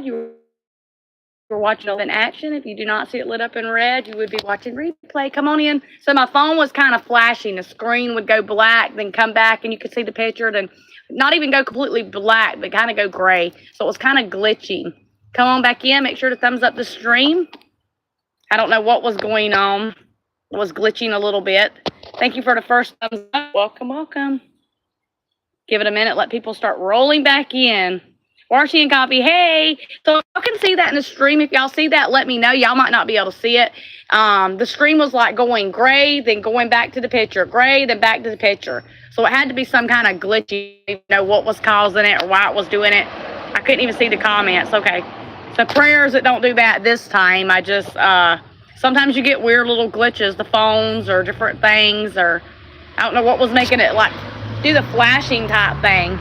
red, you were watching in action. If you do not see it lit up in red, you would be watching replay. Come on in. So my phone was kind of flashing. The screen would go black, then come back, and you could see the picture, then not even go completely black, but kind of go gray. So it was kind of glitching. Come on back in. Make sure to thumbs up the stream. I don't know what was going on. It was glitching a little bit. Thank you for the first thumbs up. Welcome, welcome. Give it a minute. Let people start rolling back in. Washi and Copy, hey. So y'all can see that in the stream. If y'all see that, let me know. Y'all might not be able to see it. The stream was like going gray, then going back to the picture. Gray, then back to the picture. So it had to be some kind of glitchy, you know, what was causing it or why it was doing it. I couldn't even see the comments. Okay. So prayers that don't do that this time. I just, sometimes you get weird little glitches, the phones or different things, or I don't know what was making it like do the flashing type thing.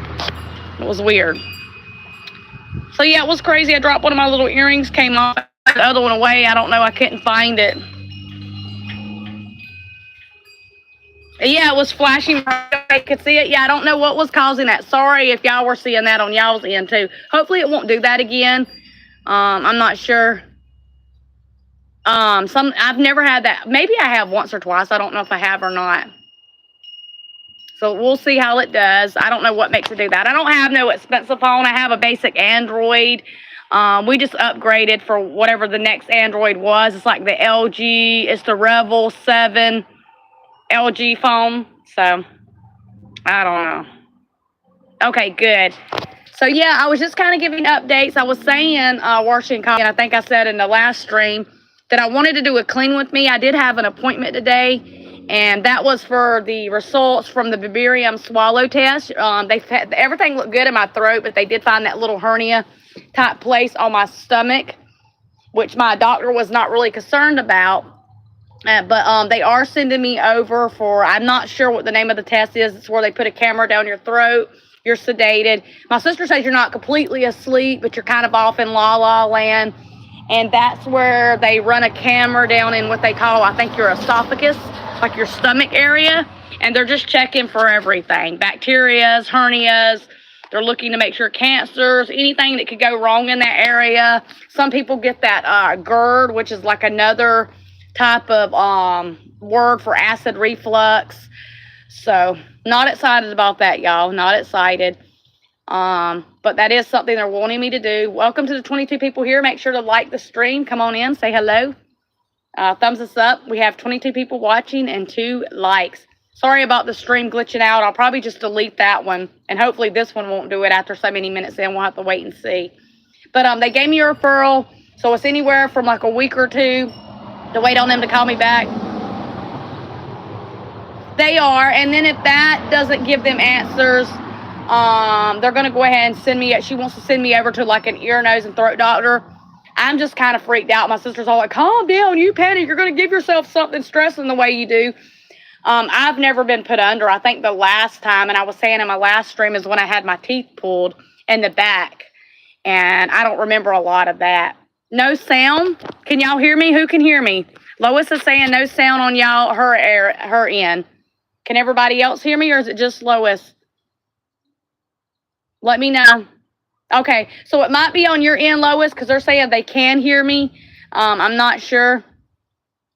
It was weird. So yeah, it was crazy. I dropped one of my little earrings, came off, the other one away. I don't know. I couldn't find it. Yeah, it was flashing. I could see it. Yeah, I don't know what was causing that. Sorry if y'all were seeing that on y'all's end too. Hopefully it won't do that again. I'm not sure. I've never had that. Maybe I have once or twice. I don't know if I have or not. So we'll see how it does. I don't know what makes it do that. I don't have no expensive phone. I have a basic Android. We just upgraded for whatever the next Android was. It's like the LG. It's the Revel 7 LG phone. So I don't know. Okay, good. So yeah, I was just kind of giving updates. I was saying, Washington, and I think I said in the last stream that I wanted to do a clean with me. I did have an appointment today. And that was for the results from the Biberium swallow test. Everything looked good in my throat, but they did find that little hernia type place on my stomach, which my doctor was not really concerned about. But they are sending me over for, I'm not sure what the name of the test is. It's where they put a camera down your throat. You're sedated. My sister says you're not completely asleep, but you're kind of off in la-la land. And that's where they run a camera down in what they call, I think, your esophagus, like your stomach area, and they're just checking for everything. Bacterias, hernias. They're looking to make sure cancers, anything that could go wrong in that area. Some people get that GERD, which is like another type of word for acid reflux. So not excited about that, y'all. Not excited. But that is something they're wanting me to do. Welcome to the 22 people here. Make sure to like the stream. Come on in. Say hello. Thumbs us up. We have 22 people watching and 2 likes. Sorry about the stream glitching out. I'll probably just delete that one. And hopefully this one won't do it after so many minutes in. We'll have to wait and see. But they gave me a referral. So it's anywhere from like a week or 2 to wait on them to call me back. They are. And then if that doesn't give them answers, they're going to go ahead and send me. She wants to send me over to like an ear, nose, and throat doctor. I'm just kind of freaked out. My sister's all like, calm down, you panic. You're going to give yourself something stressing the way you do. I've never been put under. I think the last time, and I was saying in my last stream, is when I had my teeth pulled in the back. And I don't remember a lot of that. No sound. Can y'all hear me? Who can hear me? Lois is saying no sound on y'all, her end. Can everybody else hear me, or is it just Lois? Let me know. Okay, so it might be on your end, Lois, because they're saying they can hear me. I'm not sure.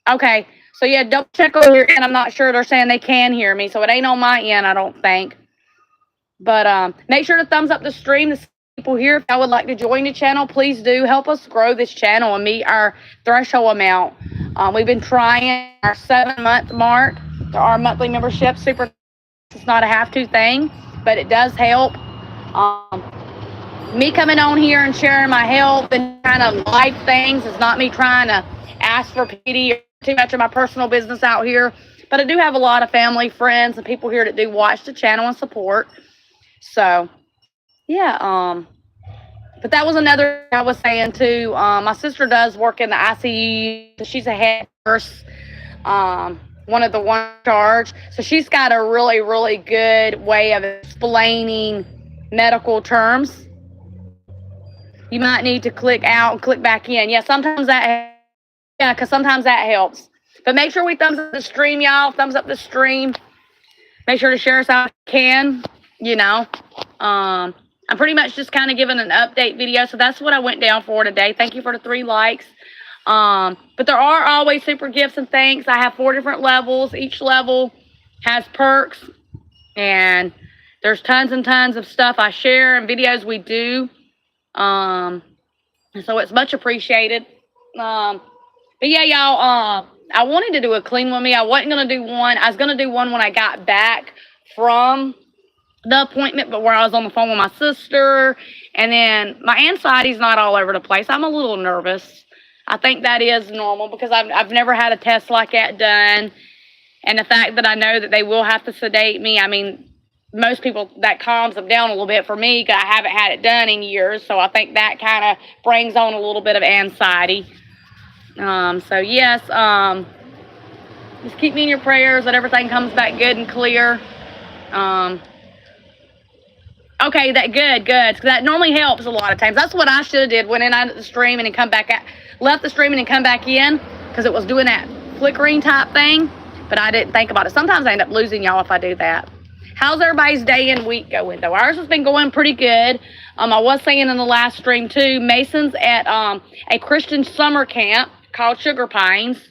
Okay, so yeah, double check on your end. I'm not sure. They're saying they can hear me, so it ain't on my end, I don't think. But make sure to thumbs up the stream. The people here, if y'all would like to join the channel, please do. Help us grow this channel and meet our threshold amount. We've been trying our 7-month mark to our monthly membership. Super, it's not a have-to thing, but it does help. Me coming on here and sharing my health and kind of life things is not me trying to ask for pity or too much of my personal business out here. But I do have a lot of family, friends, and people here that do watch the channel and support. So, yeah. But that was another I was saying too. My sister does work in the ICU. She's a head nurse, one of the one charge. So she's got a really, really good way of explaining medical terms. You might need to click out and click back in. Yeah, sometimes that, yeah, because sometimes that helps. But make sure we thumbs up the stream, y'all. Thumbs up the stream. Make sure to share us out if you can, you know. I'm pretty much just kind of giving an update video. So that's what I went down for today. Thank you for the 3 likes. But there are always super gifts and thanks. I have 4 different levels. Each level has perks, and there's tons and tons of stuff I share and videos we do. So it's much appreciated. But yeah, y'all, I wanted to do a clean with me. I wasn't going to do one. I was going to do one when I got back from the appointment, but where I was on the phone with my sister, and then my anxiety's not all over the place. I'm a little nervous. I think that is normal because I've never had a test like that done, and the fact that I know that they will have to sedate me, I mean, most people, that calms them down a little bit. For me, because I haven't had it done in years, so I think that kind of brings on a little bit of anxiety. So yes, just keep me in your prayers that everything comes back good and clear. Okay, good. Cause that normally helps a lot of times. That's what I should have did. Went in out of the stream and then come back out, left the stream and then come back in, because it was doing that flickering type thing. But I didn't think about it. Sometimes I end up losing y'all if I do that. How's everybody's day and week going though? Ours has been going pretty good. I was saying in the last stream too, Mason's at a Christian summer camp called Sugar Pines.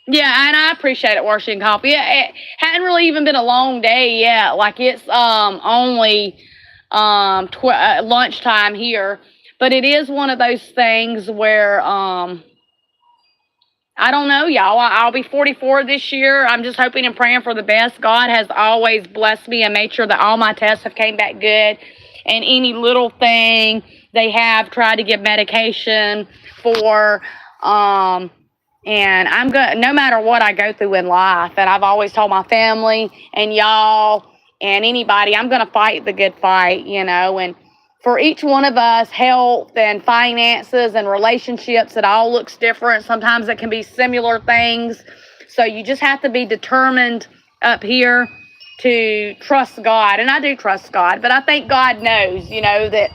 Yeah, and I appreciate it, washing coffee. It hadn't really even been a long day yet. Like it's only lunchtime here, but it is one of those things where I don't know, y'all. I'll be 44 this year. I'm just hoping and praying for the best. God has always blessed me and made sure that all my tests have came back good, and any little thing they have tried to give medication for. And I'm going, no matter what I go through in life, and I've always told my family and y'all and anybody, I'm going to fight the good fight, you know. And for each one of us, health and finances and relationships, it all looks different. Sometimes it can be similar things. So you just have to be determined up here to trust God. And I do trust God, but I think God knows, you know, that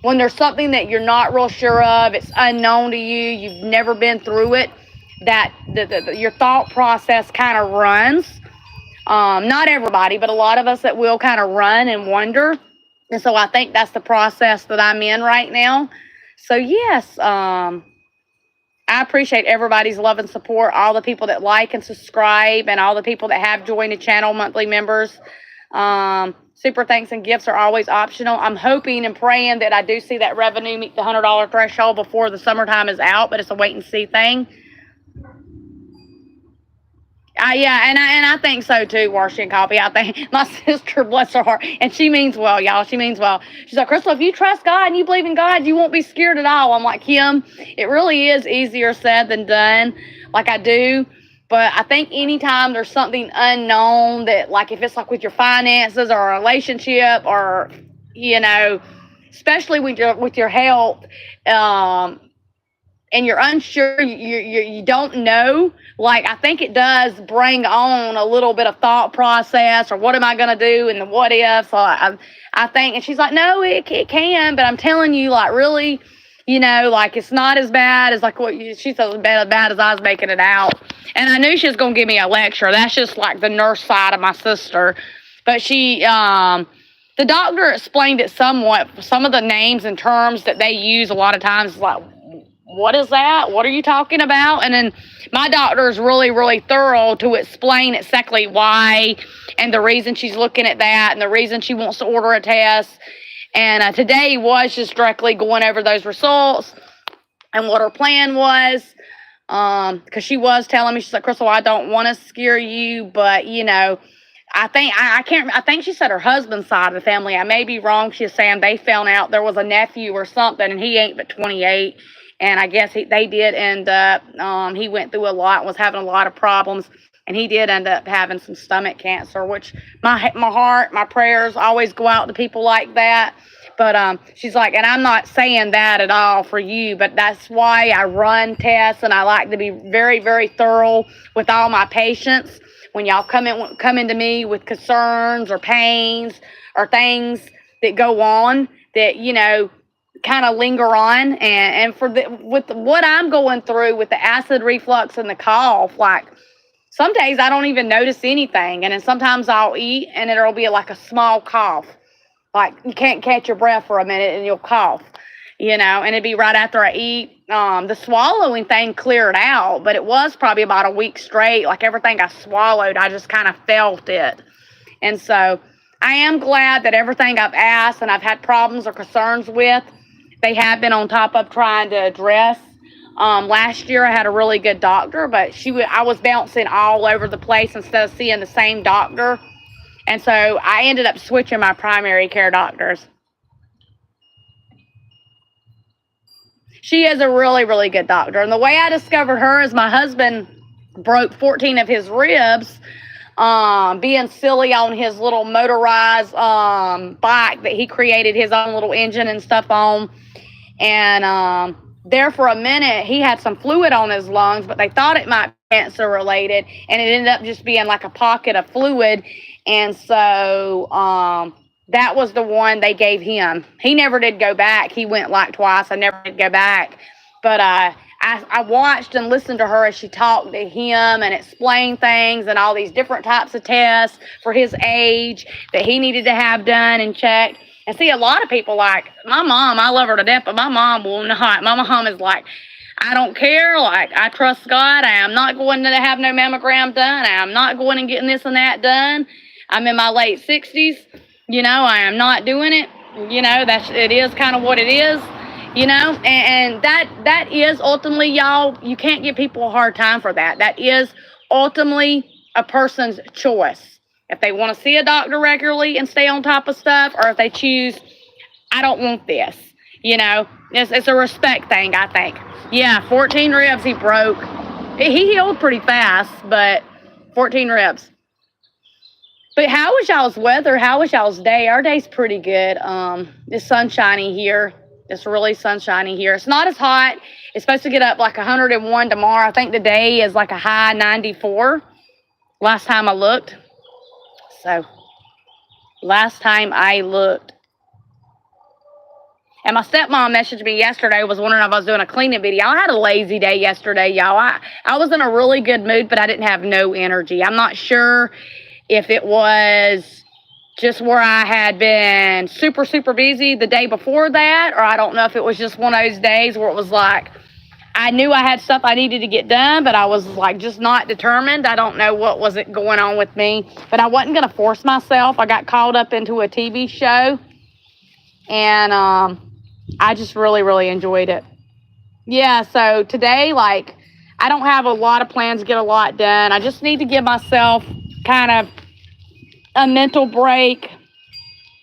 when there's something that you're not real sure of, it's unknown to you, you've never been through it, that your thought process kind of runs. Not everybody, but a lot of us that will kind of run and wonder. And so I think that's the process that I'm in right now. So yes, I appreciate everybody's love and support, all the people that like and subscribe, and all the people that have joined the channel, monthly members. Super thanks and gifts are always optional. I'm hoping and praying that I do see that revenue meet the $100 threshold before the summertime is out, but it's a wait and see thing. Yeah, and I think so too, washing coffee. I think my sister, bless her heart, and she means well, y'all. She means well. She's like, Crystal, if you trust God and you believe in God, you won't be scared at all. I'm like, Kim, it really is easier said than done. Like I do. But I think anytime there's something unknown, that like if it's like with your finances or a relationship, or, you know, especially with your health, and you're unsure, you don't know, like I think it does bring on a little bit of thought process, or what am I going to do, and the what if. So I think, and she's like, no, it can, but I'm telling you, like really, you know, like it's not as bad as like what she said, as bad as I was making it out. And I knew she was going to give me a lecture. That's just like the nurse side of my sister. But she, the doctor explained it somewhat. Some of the names and terms that they use a lot of times, like, what is that? What are you talking about? And then my doctor is really, really thorough to explain exactly why, and the reason she's looking at that, and the reason she wants to order a test. And today was just directly going over those results and what her plan was. Because she was telling me, she's like, Crystal, I don't want to scare you, but you know, I think I think she said her husband's side of the family. I may be wrong. She's saying they found out there was a nephew or something, and he ain't but 28. And I guess they did end up, he went through a lot and was having a lot of problems. And he did end up having some stomach cancer, which my heart, my prayers always go out to people like that. But she's like, and I'm not saying that at all for you, but that's why I run tests, and I like to be very, very thorough with all my patients. When y'all come into me with concerns or pains or things that go on that, you know, kind of linger on, and with what I'm going through with the acid reflux and the cough, like Some days I don't even notice anything, and then sometimes I'll eat and it'll be like a small cough. Like you can't catch your breath for a minute and you'll cough, and it'd be right after I eat. The swallowing thing cleared out, but it was probably about a week straight. Like everything I swallowed, I just kind of felt it. And so I am glad that everything I've asked and I've had problems or concerns with, they have been on top of trying to address. Last year I had a really good doctor, but I was bouncing all over the place instead of seeing the same doctor. And so I ended up switching my primary care doctors. She is a really, really good doctor. And the way I discovered her is my husband broke 14 of his ribs being silly on his little motorized bike that he created his own little engine and stuff on. And there for a minute, he had some fluid on his lungs, but they thought it might be cancer related. And it ended up just being like a pocket of fluid. And so that was the one they gave him. He never did go back. He went like twice. I never did go back. But I watched and listened to her as she talked to him and explained things and all these different types of tests for his age that he needed to have done and checked. And see, a lot of people like, my mom, I love her to death, but my mom will not. My mom is like, I don't care. Like, I trust God. I am not going to have no mammogram done. I am not going and getting this and that done. I'm in my late 60s. I am not doing it. It is kind of what it is, and that is ultimately, y'all, you can't give people a hard time for that. That is ultimately a person's choice. If they want to see a doctor regularly and stay on top of stuff, or if they choose, I don't want this, it's a respect thing, I think. Yeah, 14 ribs he broke. He healed pretty fast, but 14 ribs. But how was y'all's weather? How was y'all's day? Our day's pretty good. It's sunshiny here. It's really sunshiny here. It's not as hot. It's supposed to get up like 101 tomorrow. I think the day is like a high 94 last time I looked. So, last time I looked. And my stepmom messaged me yesterday, was wondering if I was doing a cleaning video. I had a lazy day yesterday, y'all. I was in a really good mood, but I didn't have no energy. I'm not sure if it was just where I had been super, super busy the day before that, or I don't know if it was just one of those days where it was like, I knew I had stuff I needed to get done, but I was like just not determined. I don't know what was it going on with me, but I wasn't going to force myself. I got called up into a TV show, and I just really, really enjoyed it. Yeah, so today, like, I don't have a lot of plans to get a lot done. I just need to give myself kind of a mental break,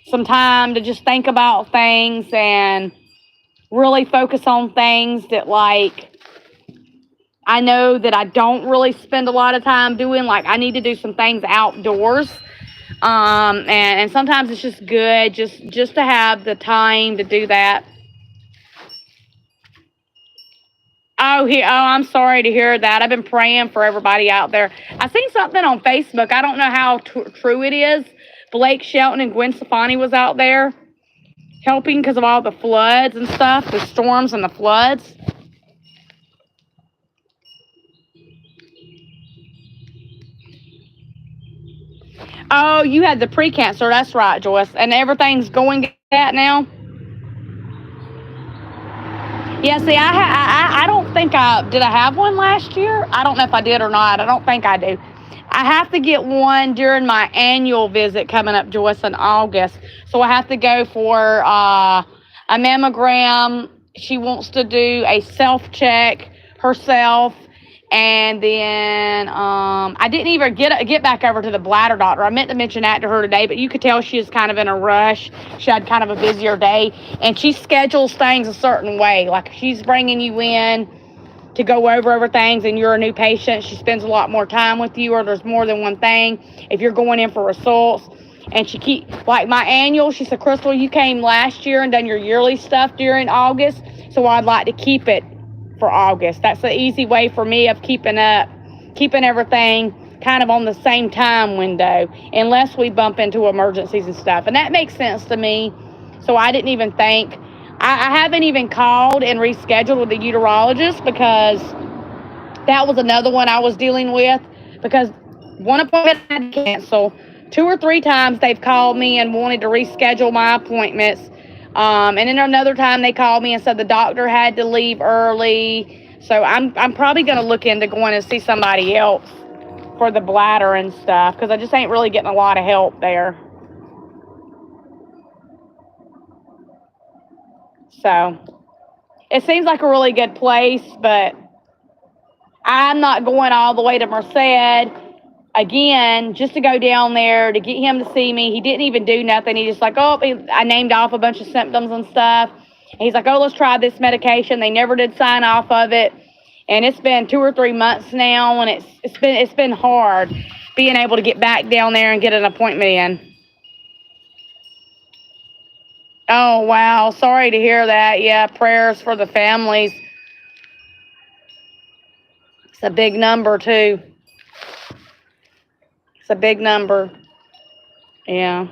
some time to just think about things and really focus on things that, like, I know that I don't really spend a lot of time doing. Like, I need to do some things outdoors. And sometimes it's just good just to have the time to do that. Oh, I'm sorry to hear that. I've been praying for everybody out there. I seen something on Facebook. I don't know how true it is. Blake Shelton and Gwen Stefani was out there helping because of all the floods and stuff, the storms and the floods. Oh, you had the pre-cancer. That's right, Joyce. And everything's going to that now? Yeah, see, I don't think did I have one last year? I don't know if I did or not. I don't think I do. I have to get one during my annual visit coming up, Joyce, in August. So I have to go for a mammogram. She wants to do a self-check herself. And then I didn't even get back over to the bladder doctor. I meant to mention that to her today, but you could tell she was kind of in a rush. She had kind of a busier day, and she schedules things a certain way. Like if she's bringing you in to go over things and you're a new patient, she spends a lot more time with you, or there's more than one thing. If you're going in for results, and she like my annual, she said, Crystal, you came last year and done your yearly stuff during August, so I'd like to keep it for August. That's the easy way for me of keeping everything kind of on the same time window, unless we bump into emergencies and stuff. And that makes sense to me. So I didn't even think, I haven't even called and rescheduled with the uterologist, because that was another one I was dealing with because one appointment I had to cancel. 2 or 3 times they've called me and wanted to reschedule my appointments. And then another time they called me and said the doctor had to leave early. So I'm probably going to look into going and see somebody else for the bladder and stuff, because I just ain't really getting a lot of help there. So it seems like a really good place, but I'm not going all the way to Merced again just to go down there to get him to see me. He didn't even do nothing. He just like, I named off a bunch of symptoms and stuff. And he's like, let's try this medication. They never did sign off of it. And it's been 2 or 3 months now, and it's been hard being able to get back down there and get an appointment in. Oh, wow. Sorry to hear that. Yeah, prayers for the families. It's a big number, too. It's a big number. Yeah.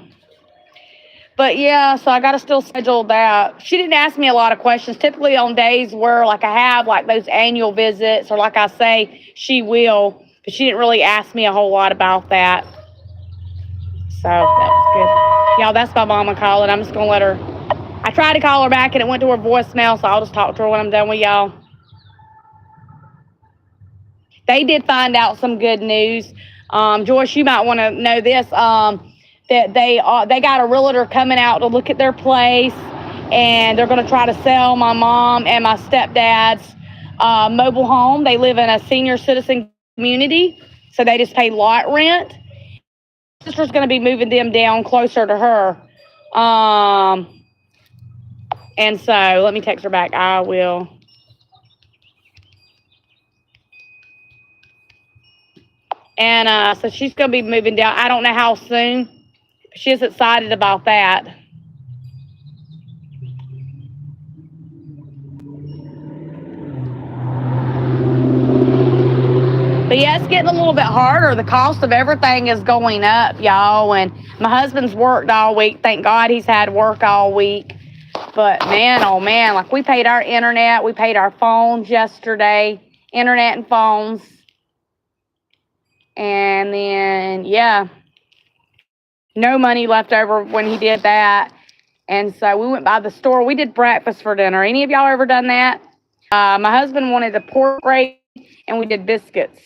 But, yeah, so I got to still schedule that. She didn't ask me a lot of questions. Typically on days where, like, I have, like, those annual visits, or like I say, she will. But she didn't really ask me a whole lot about that. So, that was good. Y'all, that's my mama calling. I'm just going to let her. I tried to call her back, and it went to her voicemail, so I'll just talk to her when I'm done with y'all. They did find out some good news. Joyce, you might want to know this. That they got a realtor coming out to look at their place, and they're going to try to sell my mom and my stepdad's mobile home. They live in a senior citizen community, so they just pay lot rent. My sister's going to be moving them down closer to her. And so let me text her back. I will. And so she's going to be moving down. I don't know how soon. She's excited about that. But yeah, it's getting a little bit harder. The cost of everything is going up, y'all. And my husband's worked all week. Thank God he's had work all week. But man, oh man, like we paid our internet. We paid our phones yesterday. Internet and phones. And then, yeah. No money left over when he did that. And so we went by the store. We did breakfast for dinner. Any of y'all ever done that? My husband wanted the pork gravy, and we did biscuits.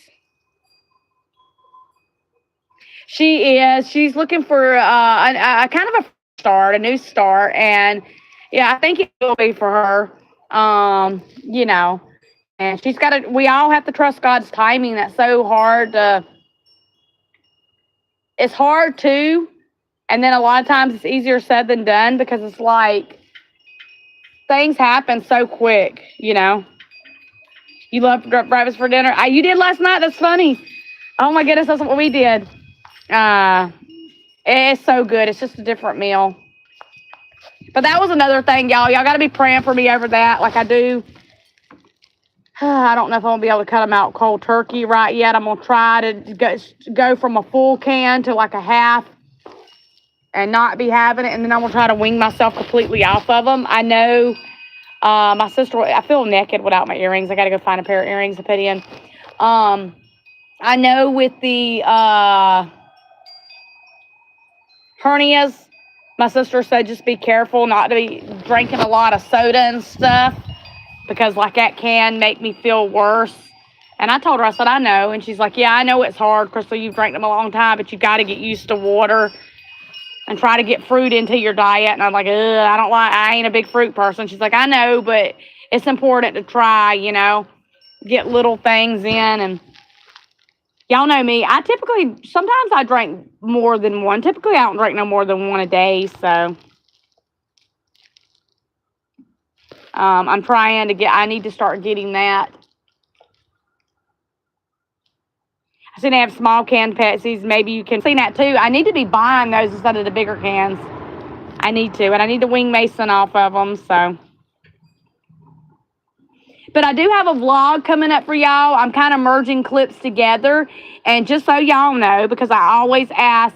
She is. She's looking for a kind of a start, a new start. And, yeah, I think it will be for her. You know. And she's got to, we all have to trust God's timing. That's so hard to, it's hard too. And then a lot of times it's easier said than done, because it's like things happen so quick, you know. You love breakfast for dinner. You did last night. That's funny. Oh my goodness, that's what we did. It's so good. It's just a different meal. But that was another thing, y'all. Y'all got to be praying for me over that, like I do. I don't know if I'm going to be able to cut them out cold turkey right yet. I'm going to try to go from a full can to like a half and not be having it. And then I'm going to try to wean myself completely off of them. I know my sister, I feel naked without my earrings. I got to go find a pair of earrings to put in. I know with the hernias, my sister said just be careful not to be drinking a lot of soda and stuff, because like that can make me feel worse. And I told her, I said, I know. And she's like, yeah, I know it's hard, Crystal. You've drank them a long time, but you got to get used to water and try to get fruit into your diet. And I'm like, I ain't a big fruit person. She's like, I know, but it's important to try, you know, get little things in. And y'all know me. Sometimes I drink more than one. Typically, I don't drink no more than one a day. So I'm trying to I need to start getting that. I seen they have small can Pepsis. Maybe you can see that too. I need to be buying those instead of the bigger cans. I need to. And I need to wing Mason off of them. So. But I do have a vlog coming up for y'all. I'm kind of merging clips together. And just so y'all know, because I always ask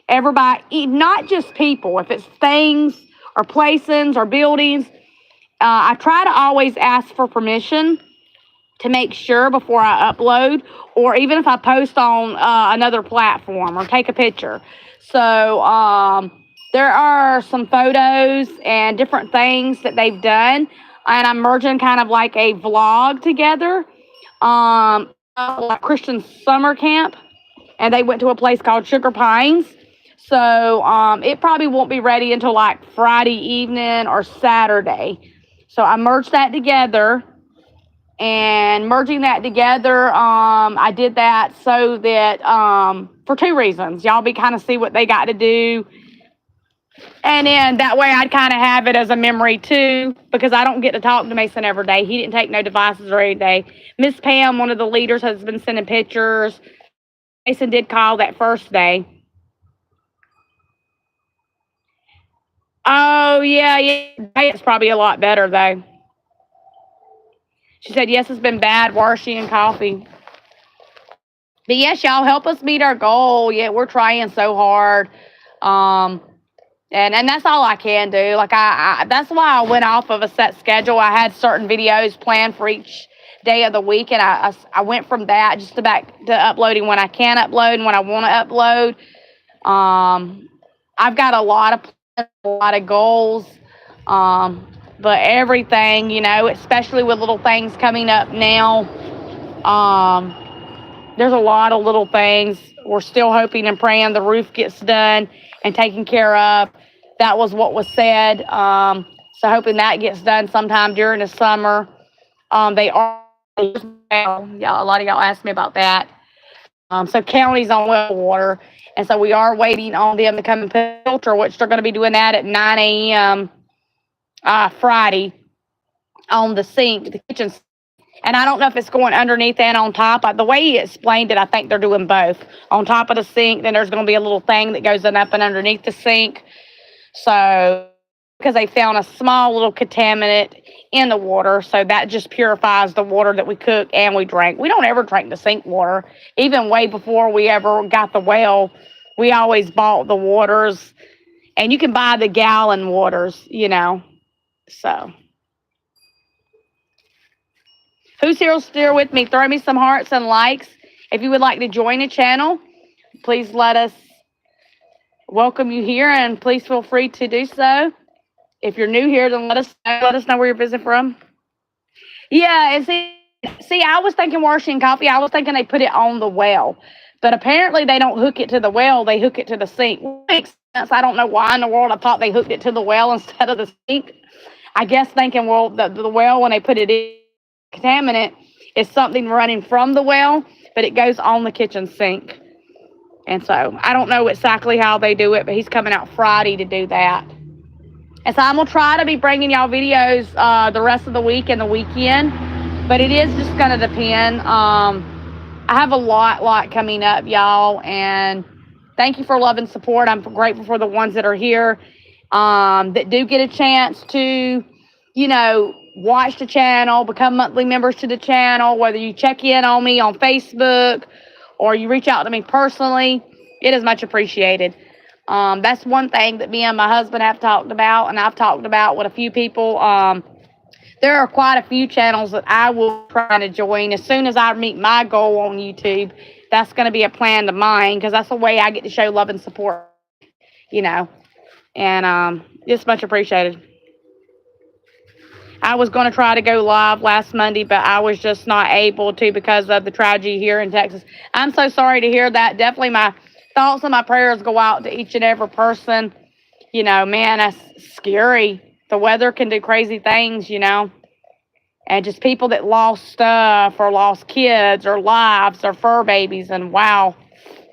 everybody, not just people, if it's things or places or buildings, I try to always ask for permission. to make sure before I upload, or even if I post on another platform or take a picture. So there are some photos and different things that they've done, and I'm merging kind of like a vlog together. Like Christian summer camp, and they went to a place called Sugar Pines. So it probably won't be ready until like Friday evening or Saturday. So I merged that together, and merging that together, I did that so that for two reasons. Y'all be kind of see what they got to do, and then that way I'd kind of have it as a memory too, because I don't get to talk to Mason every day. He didn't take no devices every day. Miss Pam, one of the leaders, has been sending pictures. Mason did call that first day. Oh, yeah. It's probably a lot better, though. She said, yes, it's been bad, Warshy and coffee. But yes, y'all, help us meet our goal. Yeah, we're trying so hard. And that's all I can do. Like, I that's why I went off of a set schedule. I had certain videos planned for each day of the week, and I went from that just back to uploading when I can upload and when I want to upload. I've got a lot of goals, but everything, you know, especially with little things coming up now, there's a lot of little things. We're still hoping and praying the roof gets done and taken care of. That was what was said. So hoping that gets done sometime during the summer. They are, yeah, a lot of y'all asked me about that. So county's on well water, and so we are waiting on them to come and filter, which they're going to be doing that at 9 a.m. Friday on the sink, the kitchen sink. And I don't know if it's going underneath and on top. The way he explained it, I think they're doing both. On top of the sink, then there's going to be a little thing that goes up and underneath the sink. So, because they found a small little contaminant in the water, so that just purifies the water that we cook and we drink. We don't ever drink the sink water. Even way before we ever got the well, we always bought the waters. And you can buy the gallon waters, you know. So, who's here still with me? Throw me some hearts and likes. If you would like to join the channel, please let us welcome you here, and please feel free to do so. If you're new here, then let us know where you're visiting from. Yeah, and see, I was thinking washing coffee. I was thinking they put it on the well, but apparently they don't hook it to the well. They hook it to the sink. Makes sense. I don't know why in the world I thought they hooked it to the well instead of the sink. I guess thinking, well, the well, when they put it in, contaminant is something running from the well, but it goes on the kitchen sink. And so I don't know exactly how they do it, but he's coming out Friday to do that. And so I'm going to try to be bringing y'all videos the rest of the week and the weekend, but it is just going to depend. I have a lot coming up, y'all, and thank you for love and support. I'm grateful for the ones that are here that do get a chance to, you know, watch the channel, become monthly members to the channel, whether you check in on me on Facebook or you reach out to me personally. It is much appreciated. That's one thing that me and my husband have talked about, and I've talked about with a few people. There are quite a few channels that I will try to join as soon as I meet my goal on YouTube. That's going to be a plan of mine, because that's the way I get to show love and support, you know, and it's much appreciated. I was going to try to go live last Monday, but I was just not able to because of the tragedy here in Texas. I'm so sorry to hear that. Definitely my thoughts and my prayers go out to each and every person. You know, man, that's scary. The weather can do crazy things, you know. And just people that lost stuff or lost kids or lives or fur babies. And wow,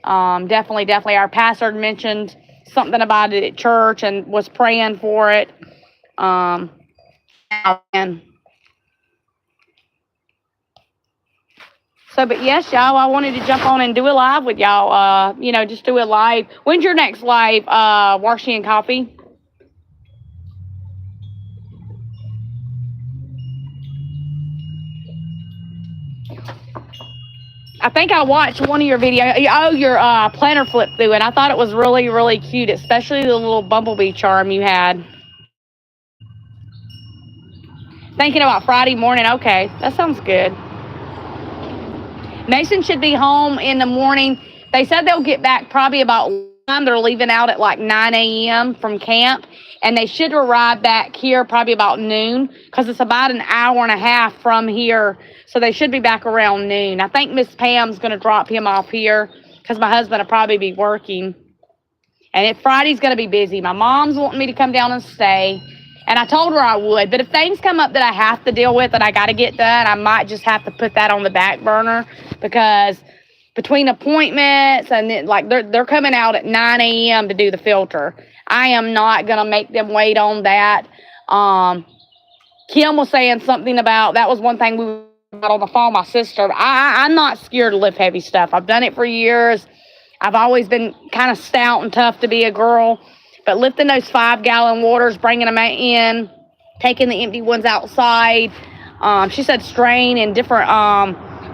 definitely. Our pastor mentioned something about it at church and was praying for it. And so, but yes, y'all, I wanted to jump on and do a live with y'all. You know, just do a live. When's your next live, Warshy and Coffee? I think I watched one of your videos. Oh, your planner flip through, and I thought it was really cute, especially the little bumblebee charm you had. Thinking about Friday morning. Okay, that sounds good. Mason should be home in the morning. They said they'll get back probably about time. They're leaving out at like 9 a.m. from camp, and they should arrive back here probably about noon because it's about an hour and a half from here. So they should be back around noon. I think Miss Pam's going to drop him off here because my husband will probably be working. And Friday's going to be busy. My mom's wanting me to come down and stay. And I told her I would. But if things come up that I have to deal with that I got to get done, I might just have to put that on the back burner. Because between appointments and then, like they're coming out at 9 a.m. to do the filter. I am not going to make them wait on that. Kim was saying something about, that was one thing we got on the phone, my sister. I'm not scared to lift heavy stuff. I've done it for years. I've always been kind of stout and tough to be a girl, but lifting those 5-gallon waters, bringing them in, taking the empty ones outside. She said strain in different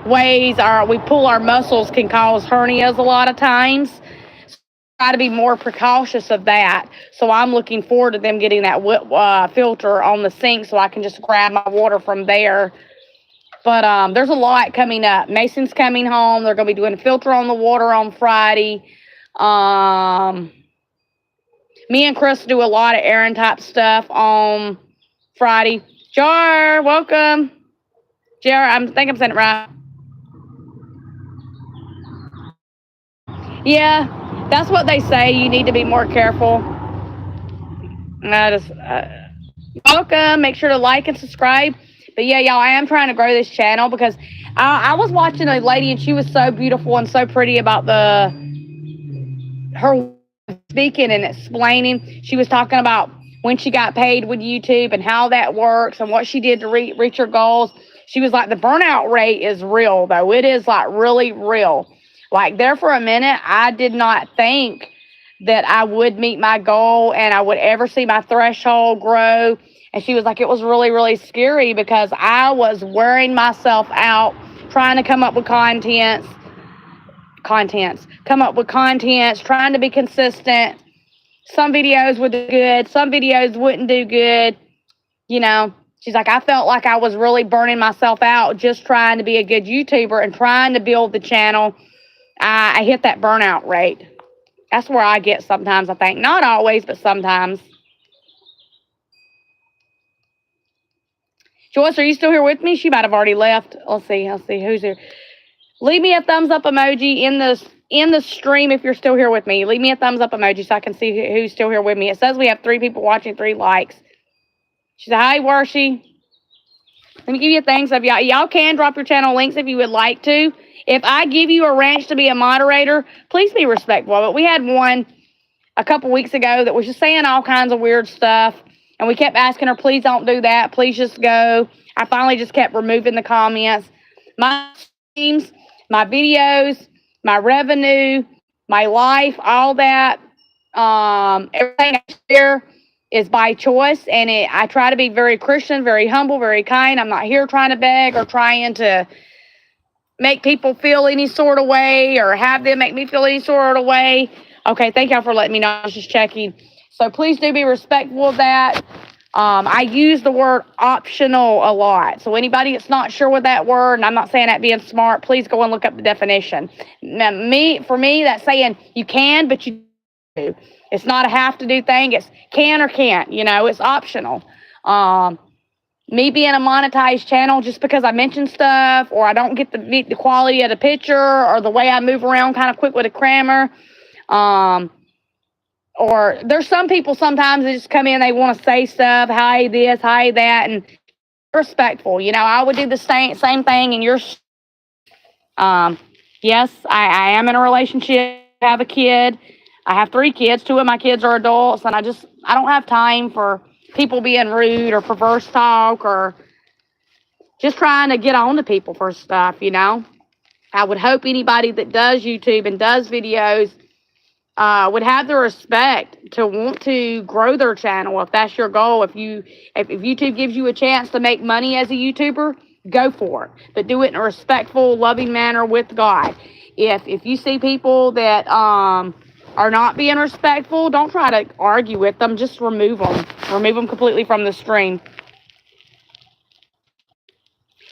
ways. We pull our muscles can cause hernias a lot of times. So try to be more precautious of that. So I'm looking forward to them getting that filter on the sink so I can just grab my water from there. But there's a lot coming up. Mason's coming home. They're going to be doing a filter on the water on Friday. Me and Chris do a lot of errand type stuff on Friday. Jar, welcome. Jar, I think I'm saying it right. Yeah, that's what they say. You need to be more careful. Welcome. Make sure to like and subscribe. But yeah, y'all, I am trying to grow this channel because I was watching a lady and she was so beautiful and so pretty about her speaking and explaining. She was talking about when she got paid with YouTube and how that works and what she did to reach her goals. She was like, the burnout rate is real, though. It is like really real. Like there for a minute, I did not think that I would meet my goal and I would ever see my threshold grow. And she was like, it was really, really scary because I was wearing myself out trying to come up with contents, trying to be consistent. Some videos would do good. Some videos wouldn't do good. You know, she's like, I felt like I was really burning myself out just trying to be a good YouTuber and trying to build the channel. I hit that burnout rate. That's where I get sometimes, I think. Not always, but sometimes. Joyce, are you still here with me? She might have already left. Let's see who's here. Leave me a thumbs up emoji in the stream if you're still here with me. Leave me a thumbs up emoji so I can see who's still here with me. It says we have 3 people watching, 3 likes. She said, hi, Warshi. Let me give you a thanks of y'all. Y'all can drop your channel links if you would like to. If I give you a ranch to be a moderator, please be respectful. But we had one a couple weeks ago that was just saying all kinds of weird stuff. And we kept asking her, please don't do that. Please just go. I finally just kept removing the comments. My streams, my videos, my revenue, my life, all that, everything I share is by choice. And I try to be very Christian, very humble, very kind. I'm not here trying to beg or trying to make people feel any sort of way or have them make me feel any sort of way. Okay, thank y'all for letting me know. I was just checking. So please do be respectful of that. I use the word optional a lot. So anybody that's not sure with that word, and I'm not saying that being smart, please go and look up the definition. Now, for me, that's saying you can, but you do. It's not a have to do thing. It's can or can't. You know, it's optional. Me being a monetized channel, just because I mention stuff or I don't get the quality of the picture or the way I move around kind of quick with a crammer, or there's some people sometimes that just come in, they want to say stuff, hi this, hi that, and respectful. You know, I would do the same thing in your. Yes, I am in a relationship, I have a kid. I have 3 kids. 2 of my kids are adults, and I don't have time for people being rude or perverse talk or just trying to get on to people for stuff, you know. I would hope anybody that does YouTube and does videos would have the respect to want to grow their channel if that's your goal. If YouTube gives you a chance to make money as a YouTuber, go for it. But do it in a respectful, loving manner with God. If you see people that are not being respectful, don't try to argue with them. Just remove them. Remove them completely from the stream.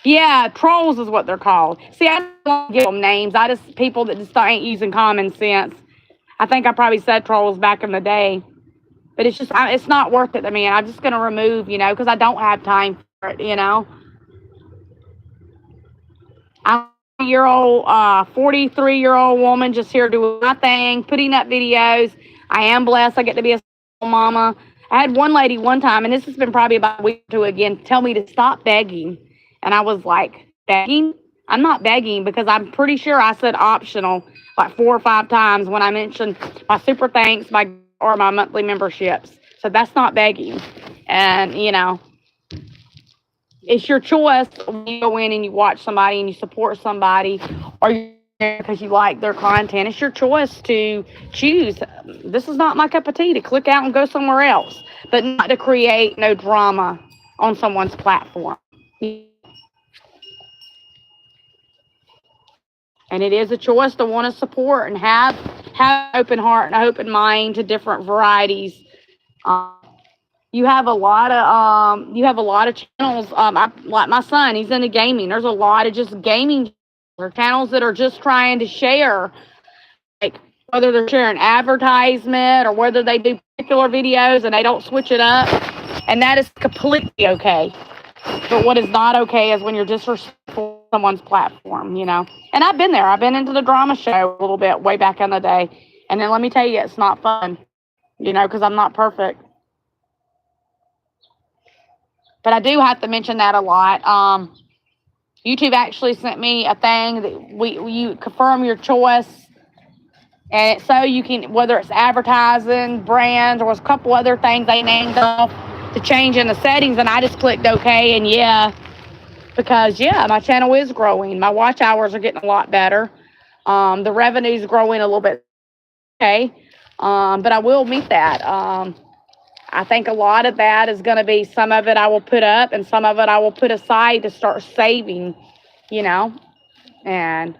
Yeah, trolls is what they're called. See, I don't give them names. I just people that just ain't using common sense. I think I probably said trolls back in the day, but it's just it's not worth it to me, and I'm just gonna remove, because I don't have time for it. I'm a year old, 43-year-old woman just here doing my thing, putting up videos. I am blessed. I get to be a single mama. I had one lady one time, and this has been probably about a week or two again, tell me to stop begging. And I was like, begging? I'm not begging because I'm pretty sure I said optional like 4 or 5 times when I mentioned my super thanks, or my monthly memberships. So that's not begging. And, it's your choice when you go in and you watch somebody and you support somebody, or you're there because you like their content. It's your choice to choose. This is not my cup of tea, to click out and go somewhere else, but not to create no drama on someone's platform. And it is a choice to want to support and have an open heart and an open mind to different varieties. Um, you have a lot of channels. Like my son, he's into gaming. There's a lot of just gaming or channels that are just trying to share, like whether they're sharing advertisement or whether they do particular videos and they don't switch it up, and that is completely okay. But what is not okay is when you're disrespectful to someone's platform. And I've been there. I've been into the drama show a little bit way back in the day, and then let me tell you, it's not fun. Because I'm not perfect. But I do have to mention that a lot. YouTube actually sent me a thing that you confirm your choice, and so you can, whether it's advertising, brands, or a couple other things they named off to change in the settings, and I just clicked OK, and because my channel is growing. My watch hours are getting a lot better. The revenue's growing a little bit. Okay, but I will meet that. I think a lot of that is going to be, some of it I will put up and some of it I will put aside to start saving, and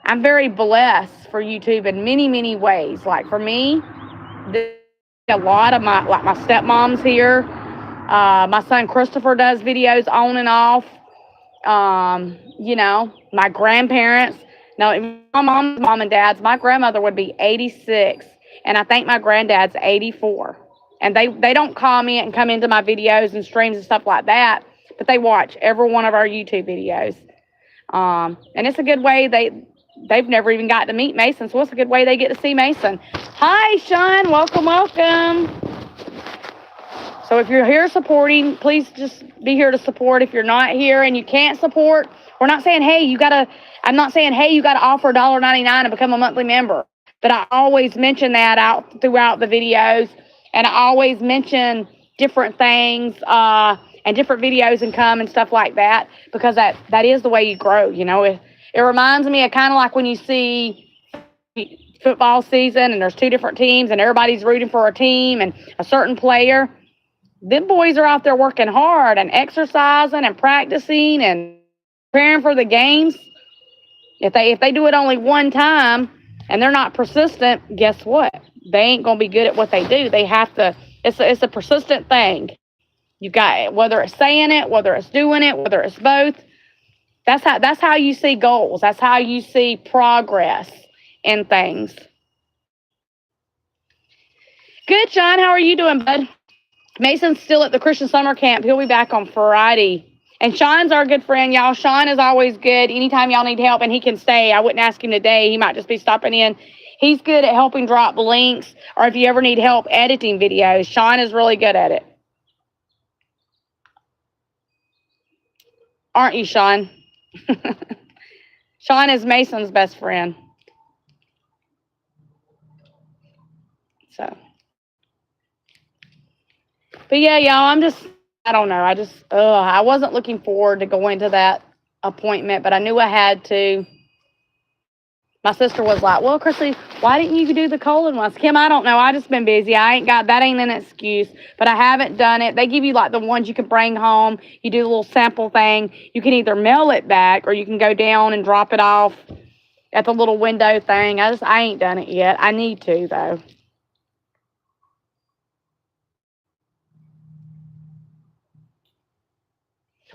I'm very blessed for YouTube in many, many ways. Like for me, a lot of my stepmom's here. My son Christopher does videos on and off. My grandparents. Now, my mom's mom and dad's, my grandmother would be 86, and I think my granddad's 84. And they don't comment and come into my videos and streams and stuff like that, but they watch every one of our YouTube videos. And it's a good way they've never even got to meet Mason, so it's a good way they get to see Mason. Hi, Sean. Welcome, welcome. So if you're here supporting, please just be here to support. If you're not here and you can't support, we're not saying, I'm not saying, hey, you got to offer $1.99 and become a monthly member. But I always mention that out throughout the videos, and I always mention different things and different videos and come and stuff like that, because that is the way you grow. It reminds me of kind of like when you see football season and there's two different teams and everybody's rooting for a team and a certain player. Them boys are out there working hard and exercising and practicing and preparing for the games. If they do it only one time and they're not persistent, guess what? They ain't gonna be good at what they do. They have to. It's a persistent thing. You got, whether it's saying it, whether it's doing it, whether it's both. That's how you see goals. That's how you see progress in things. Good, John. How are you doing, bud? Mason's still at the Christian summer camp. He'll be back on Friday. And Sean's our good friend, y'all. Sean is always good. Anytime y'all need help, and he can stay. I wouldn't ask him today. He might just be stopping in. He's good at helping drop links, or if you ever need help editing videos, Sean is really good at it. Aren't you, Sean? Sean is Mason's best friend. So. But yeah, y'all, I don't know. I wasn't looking forward to going to that appointment, but I knew I had to. My sister was like, well, Chrissy, why didn't you do the colon ones? Kim, I don't know. I just been busy. That ain't an excuse, but I haven't done it. They give you like the ones you can bring home. You do a little sample thing. You can either mail it back or you can go down and drop it off at the little window thing. I ain't done it yet. I need to, though.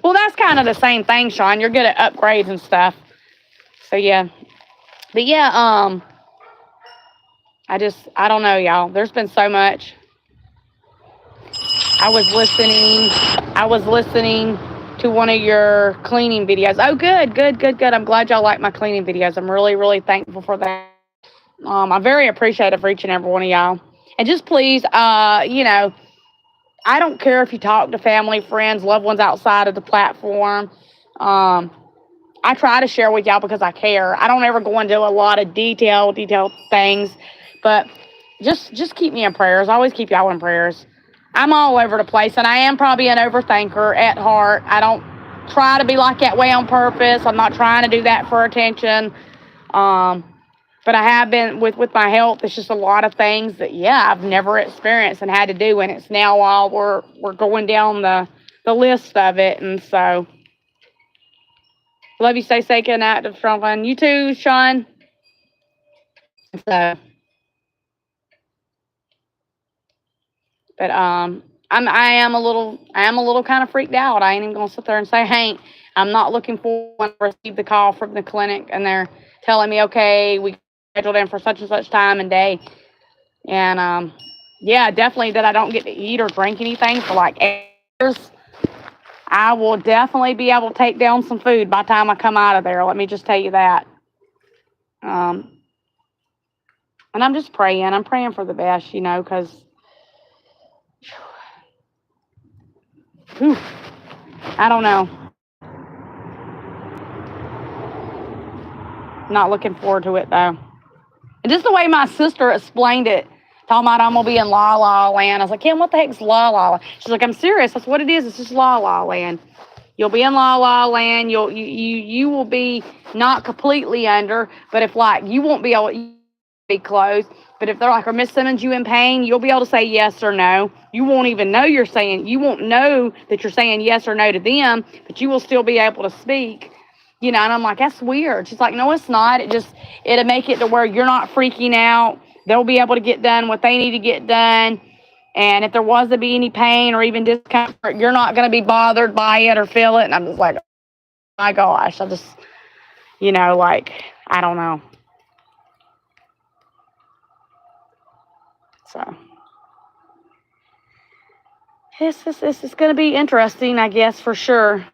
Well, that's kind of the same thing, Sean. You're good at upgrades and stuff. So yeah. But yeah, I don't know, y'all. There's been so much. I was listening. I was listening to one of your cleaning videos. Oh, good, good, good, good. I'm glad y'all like my cleaning videos. I'm really, really thankful for that. I'm very appreciative for each and every one of y'all. And just please, you know, I don't care if you talk to family, friends, loved ones outside of the platform. I try to share with y'all because I care. I don't ever go into a lot of detailed things, but just keep me in prayers. I always keep y'all in prayers. I'm all over the place, and I am probably an overthinker at heart. I don't try to be like that way on purpose. I'm not trying to do that for attention. But I have been with my health. It's just a lot of things that I've never experienced and had to do, and it's now while we're going down the list of it, and so. Love you. Stay safe and active, Sean. You too, Sean. So, but I am a little kind of freaked out. I ain't even gonna sit there and say, hey, I'm not looking forward to receive the call from the clinic, and they're telling me, okay, we scheduled in for such and such time and day, and yeah, definitely that I don't get to eat or drink anything for like hours. I will definitely be able to take down some food by the time I come out of there. Let me just tell you that. And I'm just praying. I'm praying for the best, you know, because I don't know. Not looking forward to it, though. And just the way my sister explained it, talking about I'm going to be in La La Land. I was like, Kim, what the heck's La La Land? She's like, I'm serious. That's what it is. It's just La La Land. You'll be in La La Land. You will be not completely under, but if like you won't be able to be closed. But if they're like, are Miss Simmons, you in pain? You'll be able to say yes or no. You won't even know you won't know that you're saying yes or no to them, but you will still be able to speak. You know, and I'm like, that's weird. She's like, no, it's not. It'll make it to where you're not freaking out. They'll be able to get done what they need to get done. And if there was to be any pain or even discomfort, you're not going to be bothered by it or feel it. And I'm just like, oh my gosh, you know, like, I don't know. So, this is going to be interesting, I guess, for sure.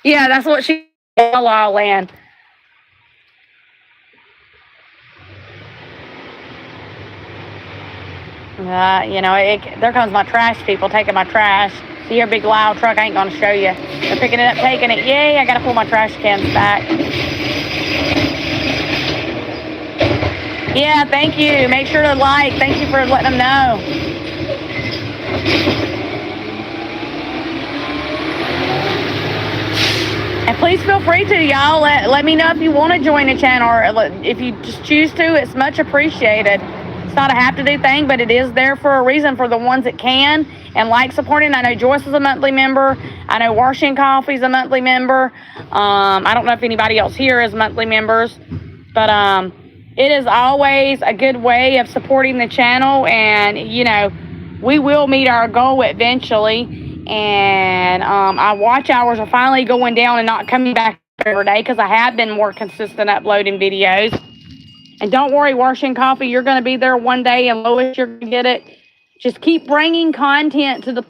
Yeah, that's what she La La Land. You know, there comes my trash people taking my trash. See your big loud truck, I ain't gonna show you. They're picking it up, taking it. Yay, I gotta pull my trash cans back. Yeah, thank you. Make sure to like. Thank you for letting them know. And please feel free to, y'all. Let me know if you want to join the channel, or if you just choose to. It's much appreciated. It's not a have-to-do thing, but it is there for a reason for the ones that can and like supporting. I know Joyce is a monthly member. I know Washington Coffee's a monthly member. I don't know if anybody else here is monthly members, but it is always a good way of supporting the channel, and you know, we will meet our goal eventually. And our watch hours are finally going down and not coming back every day because I have been more consistent uploading videos. And don't worry, Washington Coffee, you're going to be there one day, and Lois, you're going to get it. Just keep bringing content to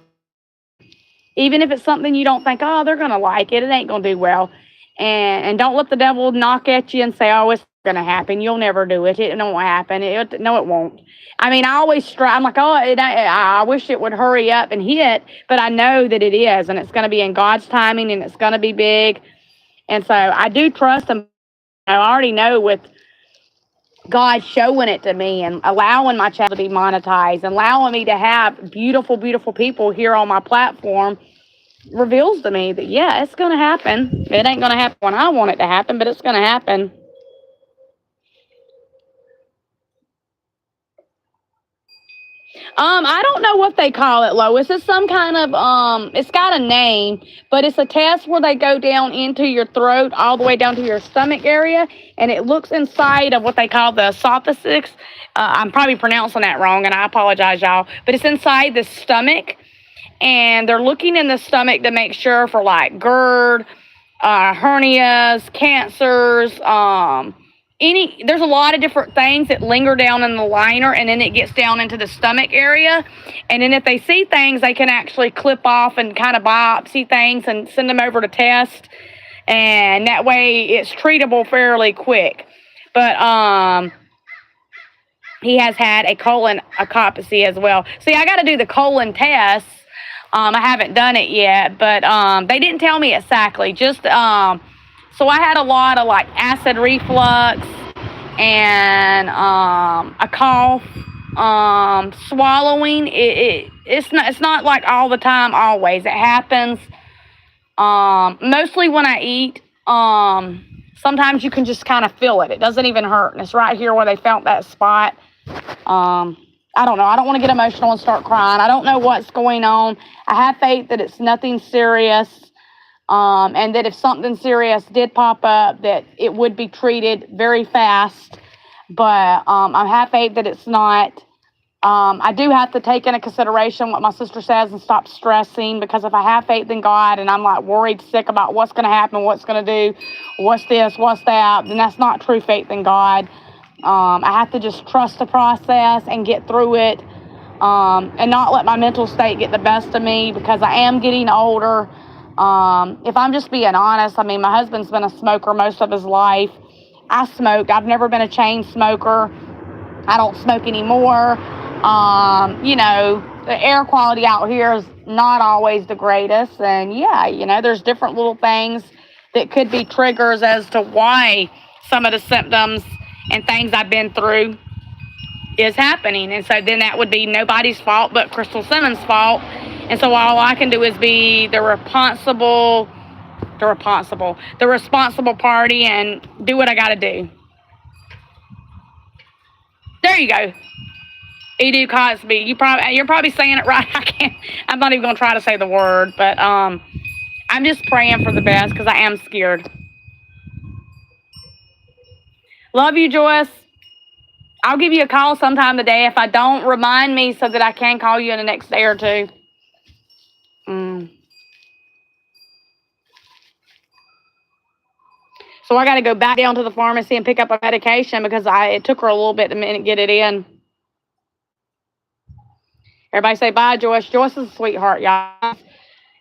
even if it's something you don't think, oh, they're going to like it. It ain't going to do well. And don't let the devil knock at you and say, oh, it's going to happen. You'll never do it. It won't happen. No, it won't. I mean, I always strive. I'm like, oh, I wish it would hurry up and hit, but I know that it is, and it's going to be in God's timing, and it's going to be big. And so I do trust him. I already know with God showing it to me and allowing my channel to be monetized and allowing me to have beautiful, beautiful people here on my platform reveals to me that, yeah, it's going to happen. It ain't going to happen when I want it to happen, but it's going to happen. I don't know what they call it, Lois. It's some kind of it's got a name, but it's a test where they go down into your throat all the way down to your stomach area, and it looks inside of what they call the esophagus. I'm probably pronouncing that wrong, and I apologize, y'all. But it's inside the stomach, and they're looking in the stomach to make sure for like GERD, hernias, cancers, there's a lot of different things that linger down in the liner, and then it gets down into the stomach area. And then if they see things, they can actually clip off and kind of biopsy things and send them over to test. And that way it's treatable fairly quick. But he has had a colonoscopy as well. See, I got to do the colon test. I haven't done it yet, but they didn't tell me exactly. Just so I had a lot of like acid reflux and a cough, swallowing. It's not like all the time. Always it happens. Mostly when I eat. Sometimes you can just kind of feel it. It doesn't even hurt, and it's right here where they found that spot. I don't know. I don't want to get emotional and start crying. I don't know what's going on. I have faith that it's nothing serious. And that if something serious did pop up, that it would be treated very fast. But I have faith that it's not. I do have to take into consideration what my sister says and stop stressing, because if I have faith in God and I'm like worried sick about what's going to happen, what's going to do, what's this, what's that, then that's not true faith in God. I have to just trust the process and get through it, and not let my mental state get the best of me, because I am getting older. If I'm just being honest, I mean, my husband's been a smoker most of his life. I smoked. I've never been a chain smoker. I don't smoke anymore. The air quality out here is not always the greatest. And yeah, there's different little things that could be triggers as to why some of the symptoms and things I've been through is happening. And so then that would be nobody's fault but Crystal Simmons' fault. And so all I can do is be the responsible party and do what I got to do. There you go. Edu Cosby. You're probably saying it right. I'm not even going to try to say the word, but I'm just praying for the best, because I am scared. Love you, Joyce. I'll give you a call sometime today. If I don't, remind me so that I can call you in the next day or two. So I got to go back down to the pharmacy and pick up a medication, because it took her a little bit to get it in. Everybody say bye, Joyce. Joyce is a sweetheart, y'all.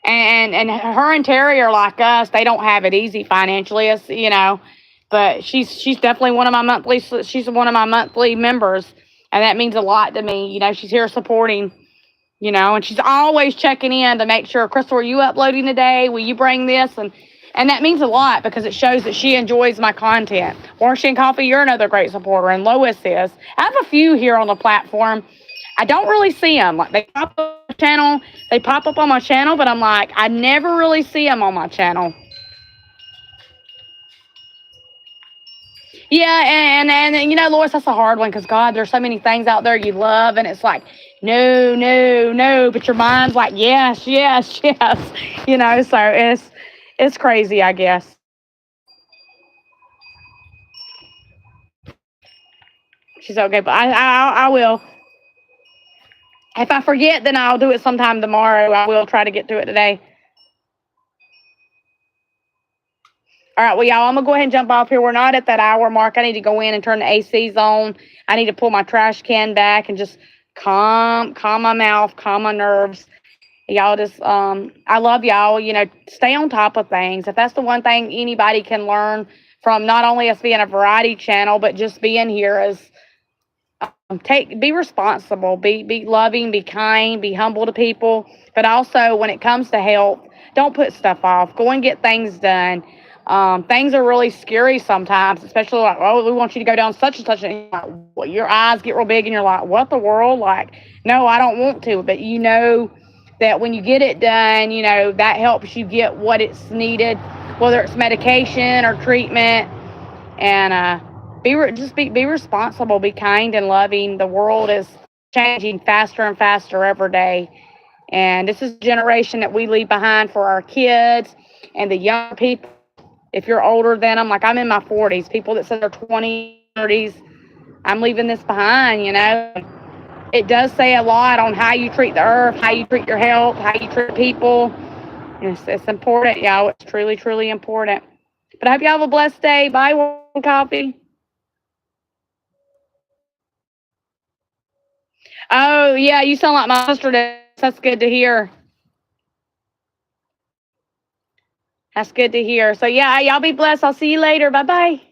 And her and Terry are like us. They don't have it easy financially, but she's definitely one of my monthly members, and that means a lot to me. She's here supporting, and she's always checking in to make sure, Crystal, are you uploading today? Will you bring this? And that means a lot, because it shows that she enjoys my content. Warshin Coffee, you're another great supporter, and Lois is. I have a few here on the platform. I don't really see them. Like, they pop up on my channel, but I'm like, I never really see them on my channel. Yeah, and Lois, that's a hard one, because God, there's so many things out there you love, and it's like, no, but your mind's like, yes. So it's crazy, I guess. She's okay, but I will. If I forget, then I'll do it sometime tomorrow. I will try to get to it today. All right, well, y'all, I'm going to go ahead and jump off here. We're not at that hour mark. I need to go in and turn the ACs on. I need to pull my trash can back and just calm my mouth, calm my nerves. Y'all just, I love y'all. Stay on top of things. If that's the one thing anybody can learn from not only us being a variety channel, but just being here is be responsible, be loving, be kind, be humble to people. But also, when it comes to health, don't put stuff off. Go and get things done. Things are really scary sometimes, especially like, oh, we want you to go down such and such, and your eyes get real big, and you're like, what the world? Like, no, I don't want to. But that when you get it done, that helps you get what it's needed, whether it's medication or treatment. And be responsible, be kind and loving. The world is changing faster and faster every day. And this is a generation that we leave behind for our kids and the young people. If you're older than them, like I'm in my 40s, people that said they're 20s, 30s, I'm leaving this behind, you know. It does say a lot on how you treat the earth, how you treat your health, how you treat people. It's important, y'all. It's truly, truly important. But I hope you have a blessed day. Bye, One Coffee. Oh, yeah, you sound like my sister does. That's good to hear. That's good to hear. So, yeah, y'all be blessed. I'll see you later. Bye-bye.